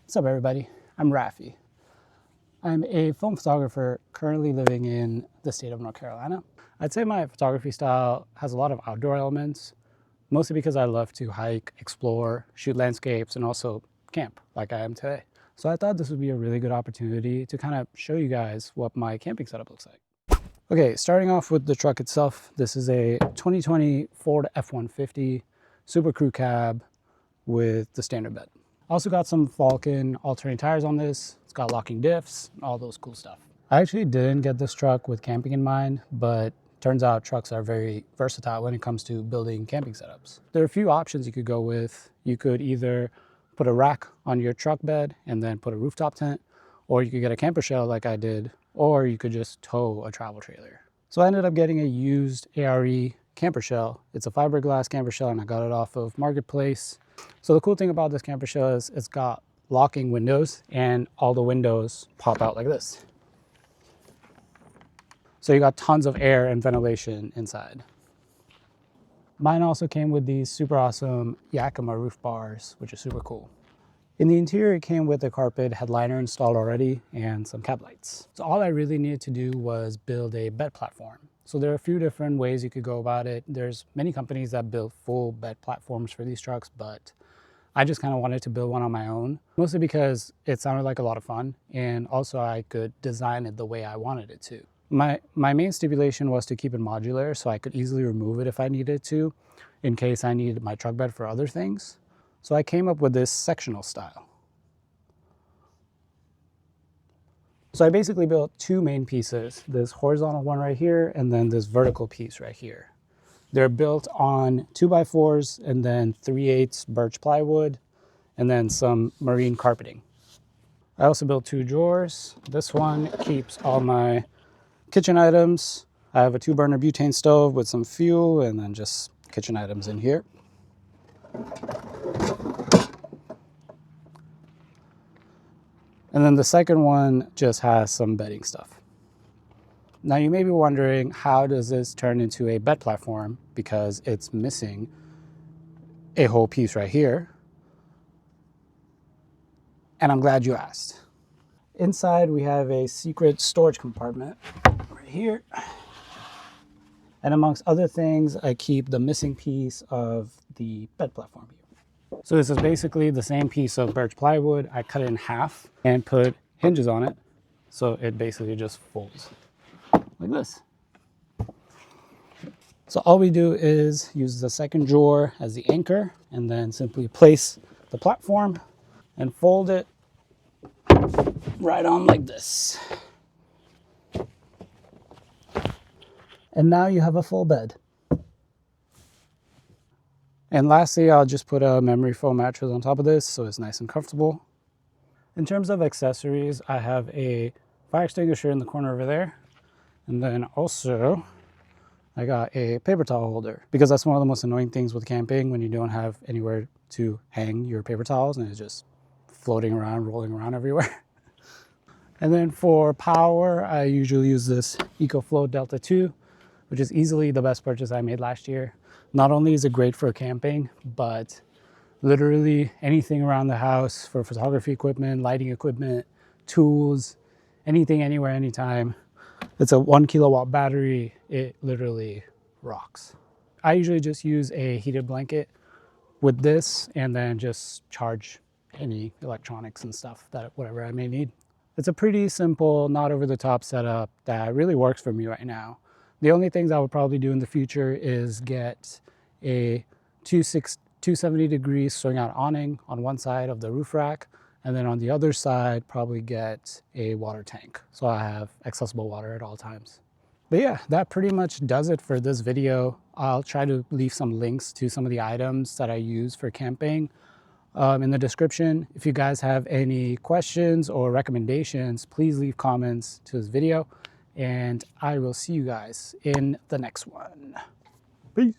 What's up, everybody? I'm Rafee. I'm a film photographer currently living in the state of North Carolina. I'd say my photography style has a lot of outdoor elements, mostly because I love to hike, explore, shoot landscapes, and also camp like I am today. So I thought this would be a really good opportunity to kind of show you guys what my camping setup looks like. Okay, starting off with the truck itself, this is a 2020 Ford F-150 Super Crew Cab with the standard bed. Also got some Falcon alternating tires on this. It's got locking diffs, all those cool stuff. I actually didn't get this truck with camping in mind, but turns out trucks are very versatile when it comes to building camping setups. There are a few options you could go with. You could either put a rack on your truck bed and then put a rooftop tent, or you could get a camper shell like I did, or you could just tow a travel trailer. So I ended up getting a used ARE camper shell. It's a fiberglass camper shell and I got it off of Marketplace. So the cool thing about this camper shell is it's got locking windows and all the windows pop out like this. So you got tons of air and ventilation inside. Mine also came with these super awesome Yakima roof bars, which is super cool. In the interior, it came with a carpet headliner installed already and some cab lights. So all I really needed to do was build a bed platform. So there are a few different ways you could go about it. There's many companies that build full bed platforms for these trucks, but I just kind of wanted to build one on my own, mostly because it sounded like a lot of fun, and also I could design it the way I wanted it to. My main stipulation was to keep it modular so I could easily remove it if I needed to, in case I needed my truck bed for other things. So I came up with this sectional style. So I basically built two main pieces, this horizontal one right here, and then this vertical piece right here. They're built on 2x4s and then 3/8 birch plywood, and then some marine carpeting. I also built two drawers. This one keeps all my kitchen items. I have a 2-burner butane stove with some fuel and then just kitchen items in here. And then the second one just has some bedding stuff. Now you may be wondering, how does this turn into a bed platform? Because it's missing a whole piece right here. And I'm glad you asked. Inside we have a secret storage compartment right here. And amongst other things, I keep the missing piece of the bed platform here. So this is basically the same piece of birch plywood. I cut it in half and put hinges on it. So it basically just folds like this. So all we do is use the second drawer as the anchor and then simply place the platform and fold it right on like this. And now you have a full bed. And lastly, I'll just put a memory foam mattress on top of this so it's nice and comfortable. In terms of accessories, I have a fire extinguisher in the corner over there. And then also, I got a paper towel holder, because that's one of the most annoying things with camping, when you don't have anywhere to hang your paper towels and it's just floating around, rolling around everywhere. And then for power, I usually use this EcoFlow Delta 2, which is easily the best purchase I made last year. Not only is it great for camping, but literally anything around the house for photography equipment, lighting equipment, tools, anything, anywhere, anytime. It's a 1 kilowatt battery. It literally rocks. I usually just use a heated blanket with this and then just charge any electronics and stuff, that whatever I may need. It's a pretty simple, not over the top setup that really works for me right now. The only things I would probably do in the future is get a 270 degrees swing out awning on one side of the roof rack, and then on the other side probably get a water tank so I have accessible water at all times. But yeah, that pretty much does it for this video. I'll try to leave some links to some of the items that I use for camping in the description. If you guys have any questions or recommendations, please leave comments to this video, and I will see you guys in the next one. Peace.